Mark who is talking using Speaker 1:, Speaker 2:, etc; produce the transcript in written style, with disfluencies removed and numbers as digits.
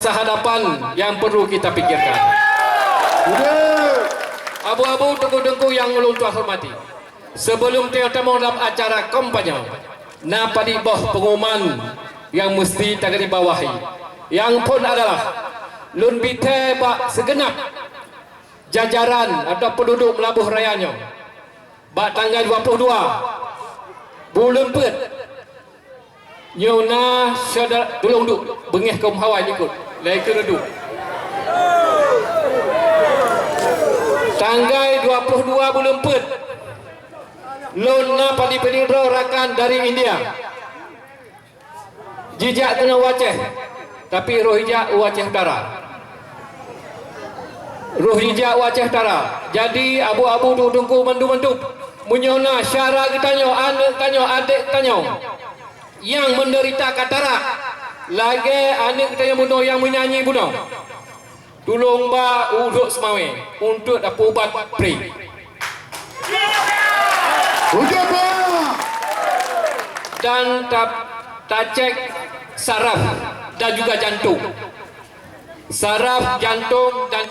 Speaker 1: hadapan yang perlu kita pikirkan. Abu-abu tengku-tengku yang ulun tuan hormati, sebelum temu dalam acara kampanye, napa di bawah pengumuman yang mesti tagadi bawahi, yang pun adalah lun bite bak segenap jajaran atau penduduk Melabuh Rayanya bak tanggal 22 bulan Pet nyona syada tolong duk bengih kaum hawan ikut lai keredu tanggal 22 bulan Pet lona padi penindro rakan dari India jijak kena waceh tapi roh hijak waceh darah roh hijak waceh darah. Jadi abu-abu dudungku mendu-mendu menyona syara kitanya anak tanya adik tanya yang menderita katarak lagi anak kita yang bunuh yang menyanyi bunuh tolong ba uduk semawe untuk dapat ubat free dan tak cek saraf dan juga jantung saraf jantung dan